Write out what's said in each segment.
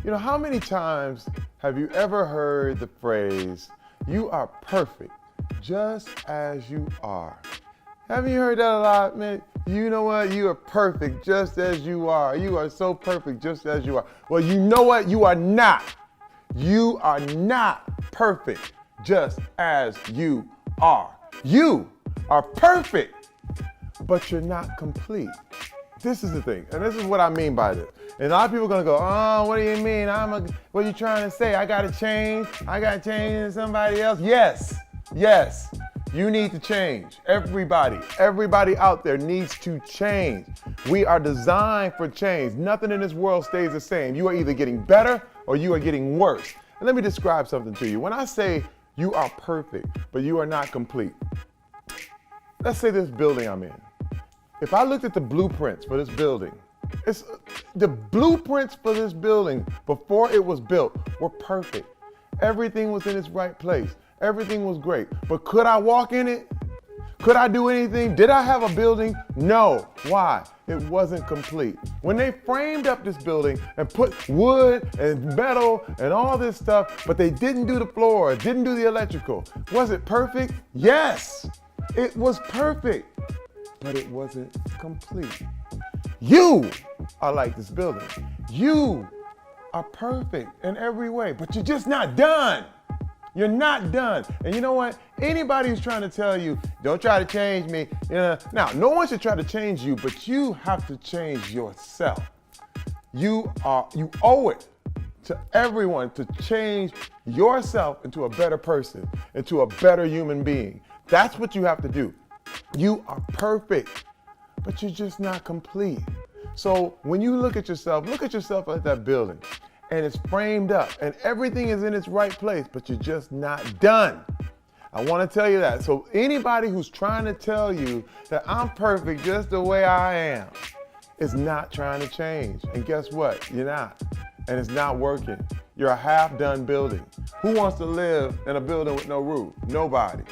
You know, how many times have you ever heard the phrase, you are perfect just as you are? Haven't you heard that a lot, man? You know what? You are perfect just as you are. You are so perfect just as you are. Well, you know what? You are not. You are not perfect just as you are. You are perfect, but you're not complete. This is the thing, and this is what I mean by this. And a lot of people are gonna go, oh, what do you mean? What are you trying to say? I gotta change into somebody else? Yes, yes, you need to change. Everybody out there needs to change. We are designed for change. Nothing in this world stays the same. You are either getting better or you are getting worse. And let me describe something to you. When I say you are perfect, but you are not complete, let's say this building I'm in. If I looked at the blueprints for this building, the blueprints for this building before it was built were perfect. Everything was in its right place. Everything was great. But could I walk in it? Could I do anything? Did I have a building? No. Why? It wasn't complete. When they framed up this building and put wood and metal and all this stuff, but they didn't do the floor, didn't do the electrical, was it perfect? Yes, it was perfect. But it wasn't complete. You are like this building. You are perfect in every way, but you're just not done. You're not done. And you know what? Anybody who's trying to tell you, don't try to change me, now, no one should try to change you, but you have to change yourself. You owe it to everyone to change yourself into a better person, into a better human being. That's what you have to do. You are perfect, but you're just not complete. So when you look at yourself at that building, and it's framed up, and everything is in its right place, but you're just not done. I want to tell you that. So anybody who's trying to tell you that I'm perfect just the way I am is not trying to change. And guess what? You're not. And it's not working. You're a half-done building. Who wants to live in a building with no roof? Nobody.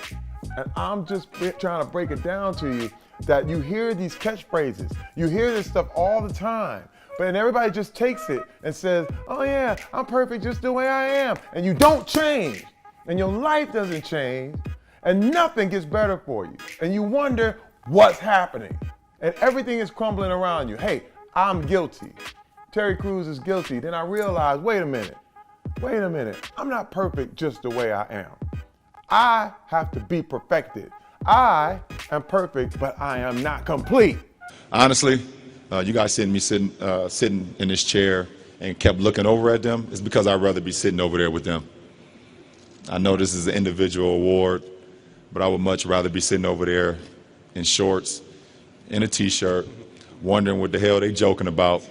And I'm just trying to break it down to you that you hear these catchphrases. You hear this stuff all the time. But everybody just takes it and says, oh yeah, I'm perfect just the way I am. And you don't change. And your life doesn't change. And nothing gets better for you. And you wonder what's happening. And everything is crumbling around you. Hey, I'm guilty. Terry Crews is guilty. Then I realized, wait a minute. I'm not perfect just the way I am. I have to be perfected. I am perfect, but I am not complete. Honestly, you guys sitting in this chair and kept looking over at them, it's because I'd rather be sitting over there with them. I know this is an individual award, but I would much rather be sitting over there in shorts, in a t-shirt, wondering what the hell they joking about,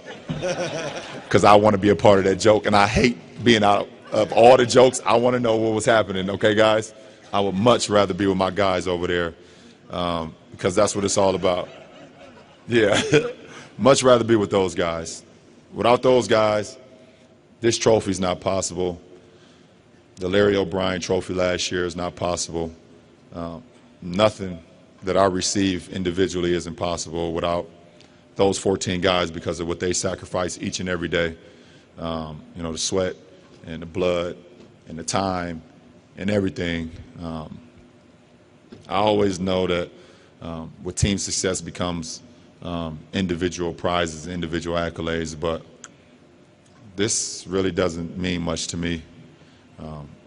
because I want to be a part of that joke, and I hate being out of all the jokes. I want to know what was happening, okay, guys? I would much rather be with my guys over there, because that's what it's all about. Yeah, much rather be with those guys. Without those guys, this trophy's not possible. The Larry O'Brien trophy last year is not possible. Nothing that I receive individually isn't possible without those 14 guys, because of what they sacrifice each and every day. The sweat and the blood and the time and everything. I always know that with team success becomes individual prizes, individual accolades, but this really doesn't mean much to me.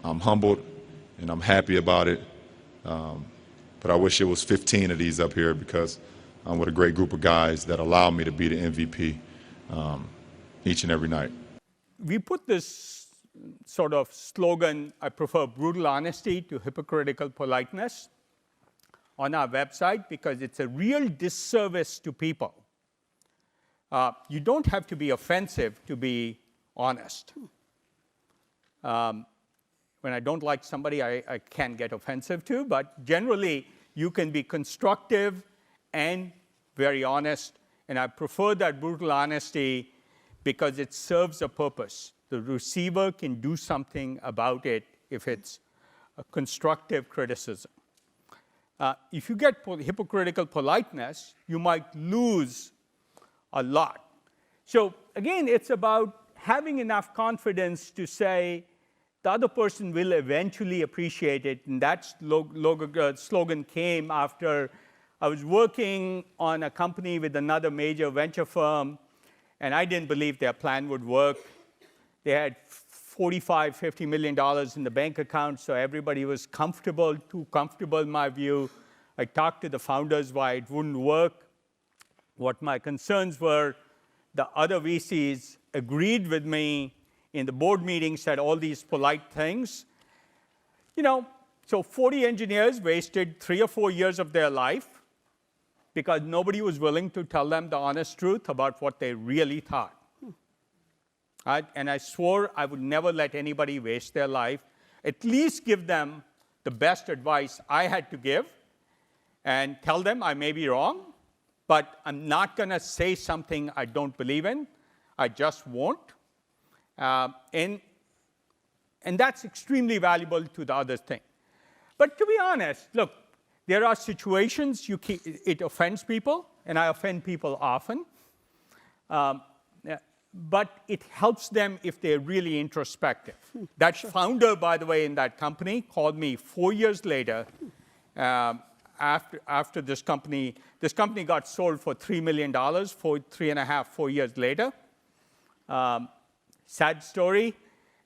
I'm humbled and I'm happy about it, but I wish it was 15 of these up here, because I'm with a great group of guys that allow me to be the MVP each and every night. We put this sort of slogan, I prefer brutal honesty to hypocritical politeness, on our website, because it's a real disservice to people. You don't have to be offensive to be honest. When I don't like somebody, I can get offensive to, but generally you can be constructive and very honest, and I prefer that brutal honesty because it serves a purpose. The receiver can do something about it if it's a constructive criticism. If you get hypocritical politeness, you might lose a lot. So again, it's about having enough confidence to say the other person will eventually appreciate it. And that slogan came after I was working on a company with another major venture firm, and I didn't believe their plan would work. They had $45, $50 million in the bank account, so everybody was comfortable, too comfortable in my view. I talked to the founders why it wouldn't work. What my concerns were, the other VCs agreed with me in the board meeting, said all these polite things. So 40 engineers wasted 3 or 4 years of their life because nobody was willing to tell them the honest truth about what they really thought. And I swore I would never let anybody waste their life, at least give them the best advice I had to give and tell them I may be wrong, but I'm not going to say something I don't believe in. I just won't. And that's extremely valuable to the other thing. But to be honest, look, there are situations it offends people, and I offend people often. But it helps them if they're really introspective. That founder, by the way, in that company called me 4 years later after this company got sold for $3 million, 4 years later. Sad story.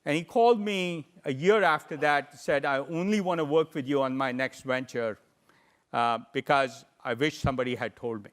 And he called me a year after that, said, I only want to work with you on my next venture because I wish somebody had told me.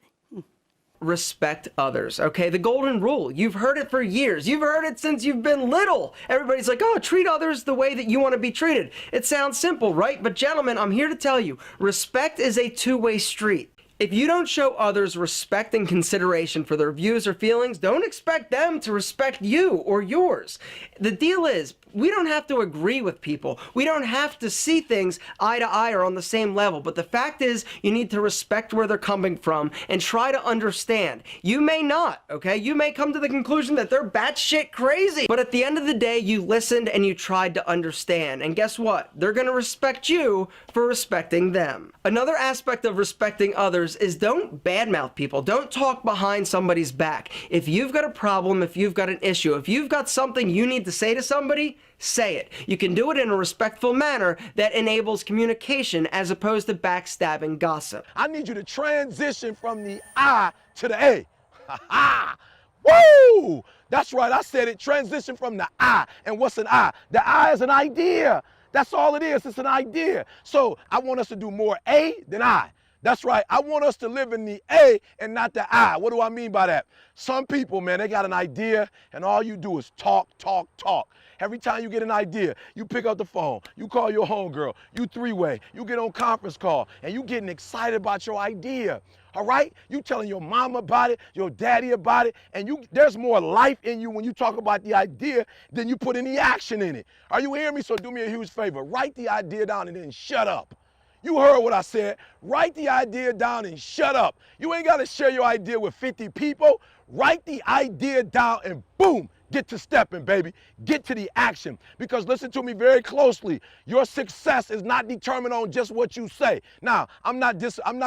Respect others, okay? The golden rule. You've heard it for years. You've heard it since you've been little. Everybody's like, oh, treat others the way that you want to be treated. It sounds simple, right? But gentlemen, I'm here to tell you, respect is a two-way street. If you don't show others respect and consideration for their views or feelings, don't expect them to respect you or yours. The deal is, we don't have to agree with people. We don't have to see things eye to eye or on the same level. But the fact is, you need to respect where they're coming from and try to understand. You may not, okay? You may come to the conclusion that they're batshit crazy. But at the end of the day, you listened and you tried to understand. And guess what? They're gonna respect you for respecting them. Another aspect of respecting others is don't badmouth people. Don't talk behind somebody's back. If you've got a problem, if you've got an issue, if you've got something you need to say to somebody, say it. You can do it in a respectful manner that enables communication as opposed to backstabbing gossip. I need you to transition from the I to the A. Ha ha! Woo! That's right, I said it. Transition from the I. And what's an I? The I is an idea. That's all it is. It's an idea. So I want us to do more A than I. That's right. I want us to live in the A and not the I. What do I mean by that? Some people, man, they got an idea and all you do is talk, talk, talk. Every time you get an idea, you pick up the phone, you call your homegirl, you three-way, you get on conference call, and you getting excited about your idea. All right? You telling your mama about it, your daddy about it, and there's more life in you when you talk about the idea than you put any action in it. Are you hearing me? So do me a huge favor. Write the idea down and then shut up. You heard what I said. Write the idea down and shut up. You ain't got to share your idea with 50 people. Write the idea down and boom, get to stepping, baby. Get to the action. Because listen to me very closely. Your success is not determined on just what you say. Now, I'm not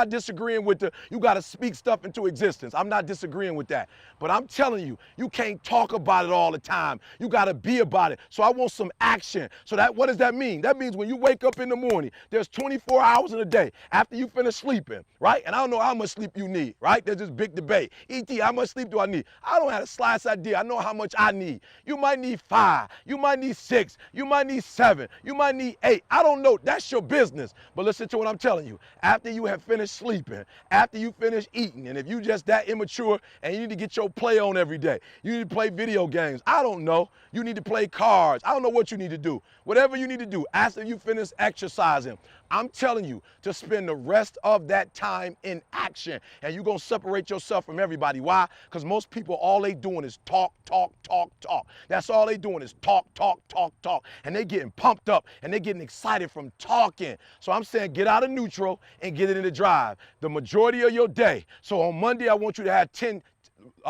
disagreeing with you got to speak stuff into existence. I'm not disagreeing with that. But I'm telling you, you can't talk about it all the time. You got to be about it. So I want some action. So what does that mean? That means when you wake up in the morning, there's 24 hours in a day after you finish sleeping, right? And I don't know how much sleep you need, right? There's this big debate. E.T., how much sleep do I need? I don't have the slightest idea. I know how much I need. You might need 5. You might need 6. You might need 7. You might need 8. I don't know. That's your business. But listen to what I'm telling you. After you have finished sleeping, after you finish eating, and if you just that immature and you need to get your play on every day, you need to play video games. I don't know. You need to play cards. I don't know what you need to do. Whatever you need to do after you finish exercising, I'm telling you to spend the rest of that time in action. And you're going to separate yourself from everybody. Why? Because most people, all they doing is talk, talk, talk, talk. That's all they doing is talk, talk, talk, talk. And they getting pumped up and they getting excited from talking. So I'm saying get out of neutral and get it into drive the majority of your day. So on Monday, I want you to have 10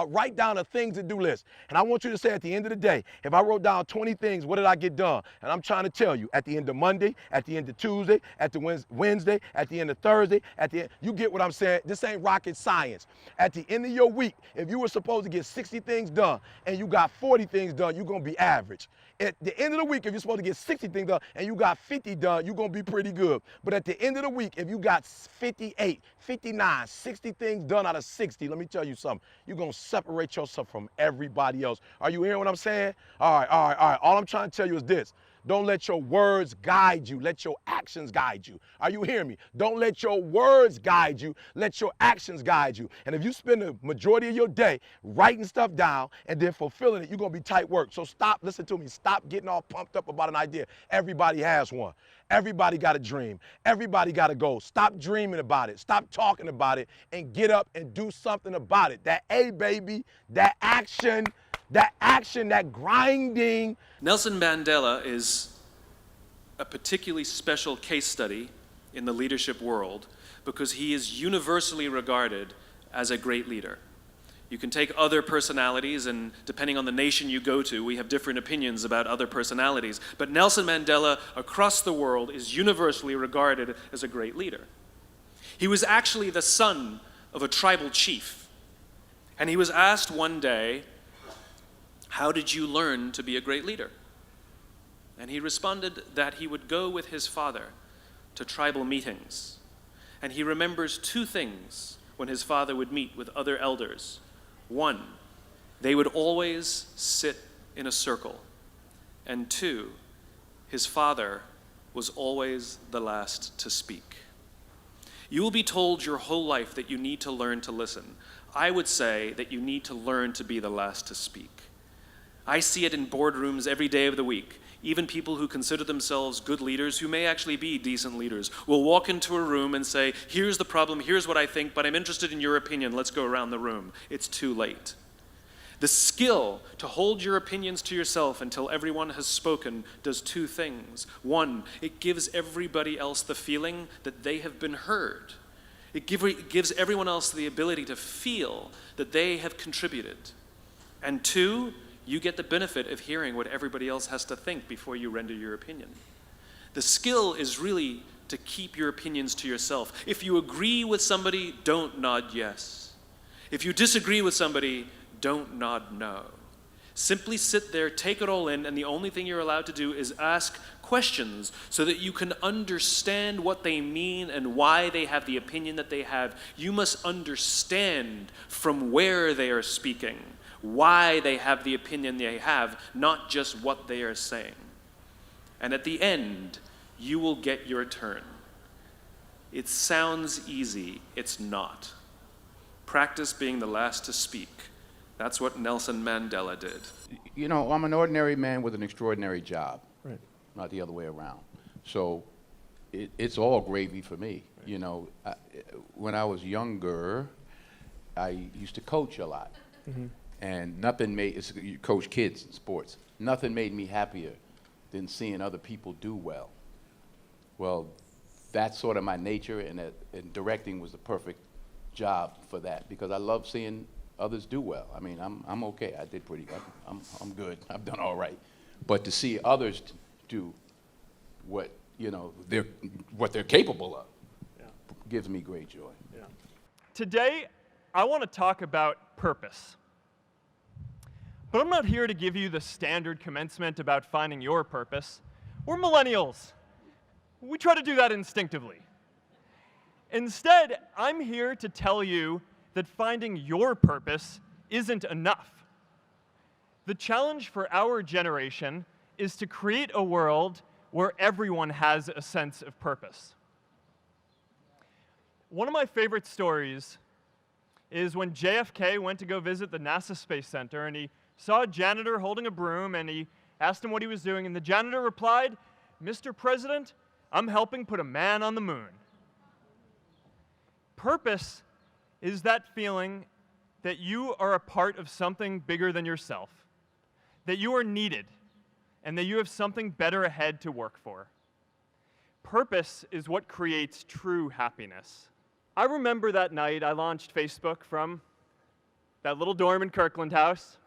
write down a things to do list. And I want you to say at the end of the day, if I wrote down 20 things, what did I get done? And I'm trying to tell you, at the end of Monday, at the end of Tuesday, at the Wednesday, at the end of Thursday, at the end, you get what I'm saying? This ain't rocket science. At the end of your week, if you were supposed to get 60 things done and you got 40 things done, you're going to be average. At the end of the week, if you're supposed to get 60 things done and you got 50 done, you're going to be pretty good. But at the end of the week, if you got 58, 59, 60 things done out of 60, let me tell you something. You're going to separate yourself from everybody else. Are you hearing what I'm saying? All right. All I'm trying to tell you is this. Don't let your words guide you. Let your actions guide you. Are you hearing me? Don't let your words guide you. Let your actions guide you. And if you spend the majority of your day writing stuff down and then fulfilling it, you're going to be tight work. So stop, listen to me. Stop getting all pumped up about an idea. Everybody has one. Everybody got a dream. Everybody got a goal. Stop dreaming about it. Stop talking about it and get up and do something about it. That A, baby, that action, that grinding. Nelson Mandela is a particularly special case study in the leadership world because he is universally regarded as a great leader. You can take other personalities, and depending on the nation you go to, we have different opinions about other personalities. But Nelson Mandela, across the world, is universally regarded as a great leader. He was actually the son of a tribal chief. And he was asked one day, "How did you learn to be a great leader?" And he responded that he would go with his father to tribal meetings. And he remembers two things when his father would meet with other elders. One, they would always sit in a circle. And two, his father was always the last to speak. You will be told your whole life that you need to learn to listen. I would say that you need to learn to be the last to speak. I see it in boardrooms every day of the week. Even people who consider themselves good leaders, who may actually be decent leaders, will walk into a room and say, "Here's the problem, here's what I think, but I'm interested in your opinion, let's go around the room." It's too late. The skill to hold your opinions to yourself until everyone has spoken does two things. One, it gives everybody else the feeling that they have been heard. It gives everyone else the ability to feel that they have contributed. And two, you get the benefit of hearing what everybody else has to think before you render your opinion. The skill is really to keep your opinions to yourself. If you agree with somebody, don't nod yes. If you disagree with somebody, don't nod no. Simply sit there, take it all in, and the only thing you're allowed to do is ask questions so that you can understand what they mean and why they have the opinion that they have. You must understand from where they are speaking, why they have the opinion they have, not just what they are saying. And at the end, you will get your turn. It sounds easy, it's not. Practice being the last to speak. That's what Nelson Mandela did. You know, I'm an ordinary man with an extraordinary job, Right. not the other way around. So it's all gravy for me. Right. You know, when I was younger, I used to coach a lot. Mm-hmm. And nothing you coach kids in sports. Nothing made me happier than seeing other people do well. Well, that's sort of my nature, and directing was the perfect job for that because I love seeing others do well. I mean, I'm okay. I did pretty good. I'm good. I've done all right. But to see others do what they're capable of gives me great joy. Yeah. Today, I want to talk about purpose. But I'm not here to give you the standard commencement about finding your purpose. We're millennials. We try to do that instinctively. Instead, I'm here to tell you that finding your purpose isn't enough. The challenge for our generation is to create a world where everyone has a sense of purpose. One of my favorite stories is when JFK went to go visit the NASA Space Center, and he saw a janitor holding a broom, and he asked him what he was doing, and the janitor replied, "Mr. President, I'm helping put a man on the moon." Purpose is that feeling that you are a part of something bigger than yourself, that you are needed, and that you have something better ahead to work for. Purpose is what creates true happiness. I remember that night I launched Facebook from that little dorm in Kirkland House.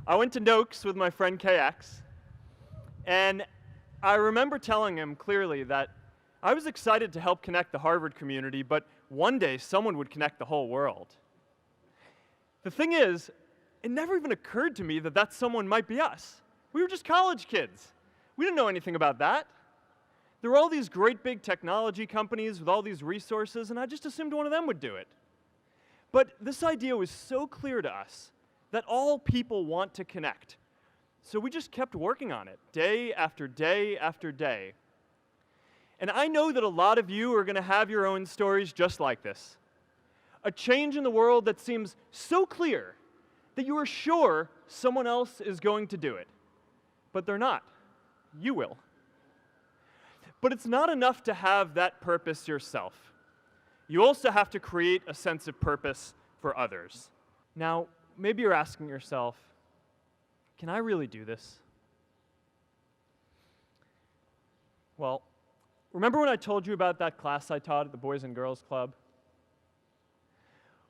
I went to Noakes with my friend KX, and I remember telling him clearly that I was excited to help connect the Harvard community, but one day someone would connect the whole world. The thing is, it never even occurred to me that that someone might be us. We were just college kids. We didn't know anything about that. There were all these great big technology companies with all these resources, and I just assumed one of them would do it. But this idea was so clear to us that all people want to connect. So we just kept working on it, day after day after day. And I know that a lot of you are going to have your own stories just like this. A change in the world that seems so clear that you are sure someone else is going to do it. But they're not. You will. But it's not enough to have that purpose yourself. You also have to create a sense of purpose for others. Now, maybe you're asking yourself, can I really do this? Well, remember when I told you about that class I taught at the Boys and Girls Club?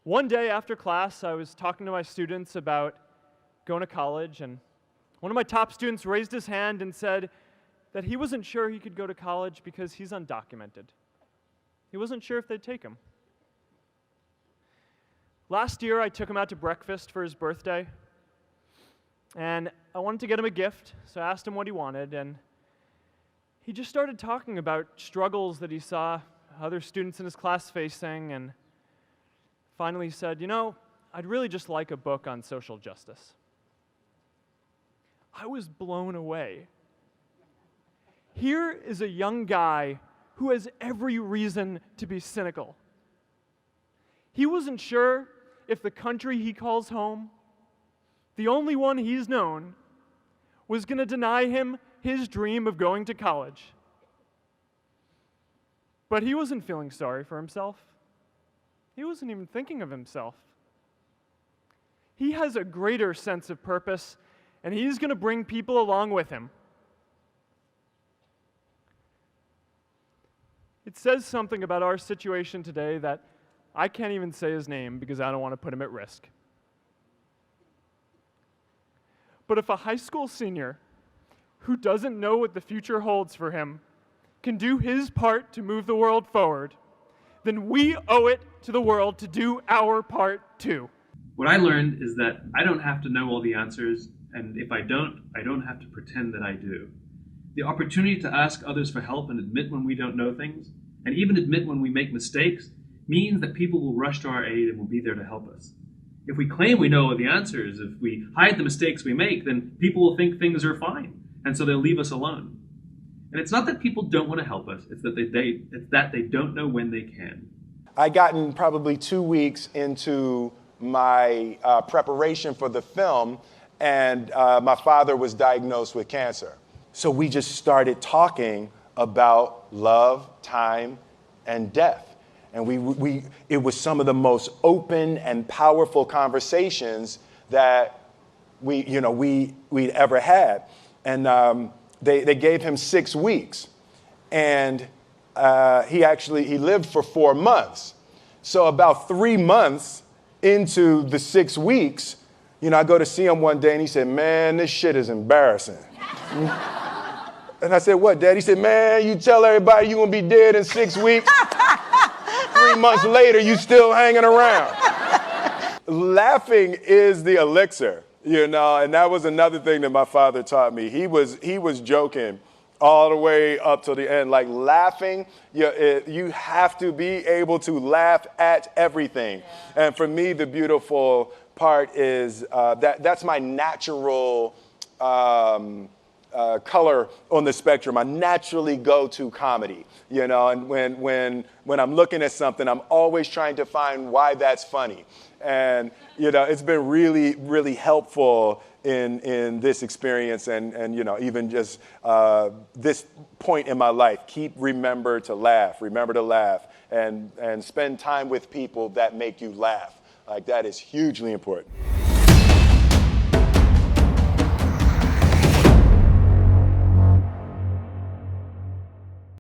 One day after class, I was talking to my students about going to college, and one of my top students raised his hand and said that he wasn't sure he could go to college because he's undocumented. He wasn't sure if they'd take him. Last year, I took him out to breakfast for his birthday, and I wanted to get him a gift, so I asked him what he wanted, and he just started talking about struggles that he saw other students in his class facing, and finally said, you know, I'd really just like a book on social justice. I was blown away. Here is a young guy who has every reason to be cynical. He wasn't sure if the country he calls home, the only one he's known, was going to deny him his dream of going to college. But he wasn't feeling sorry for himself. He wasn't even thinking of himself. He has a greater sense of purpose, and he's going to bring people along with him. It says something about our situation today that I can't even say his name because I don't want to put him at risk. But if a high school senior who doesn't know what the future holds for him can do his part to move the world forward, then we owe it to the world to do our part too. What I learned is that I don't have to know all the answers, and if I don't have to pretend that I do. The opportunity to ask others for help and admit when we don't know things, and even admit when we make mistakes, means that people will rush to our aid and will be there to help us. If we claim we know all the answers, if we hide the mistakes we make, then people will think things are fine, and so they'll leave us alone. And it's not that people don't want to help us, it's that they don't know when they can. I gotten probably 2 weeks into my preparation for the film, and my father was diagnosed with cancer. So we just started talking about love, time, and death. And it was some of the most open and powerful conversations that we'd ever had. And they gave him 6 weeks. And he lived for 4 months. So about 3 months into the 6 weeks, I go to see him one day and he said, "Man, this shit is embarrassing." And I said, "What, Dad?" He said, "Man, you tell everybody you're going to be dead in 6 weeks. 3 months later, you still hanging around." Laughing is the elixir, and that was another thing that my father taught me. He was joking all the way up to the end. Like laughing, you have to be able to laugh at everything. Yeah. And for me, the beautiful part is that's my natural color on the spectrum. I naturally go to comedy, and when I'm looking at something, I'm always trying to find why that's funny. And, it's been really, really helpful in this experience and even just this point in my life. Remember to laugh, and spend time with people that make you laugh. Like that is hugely important.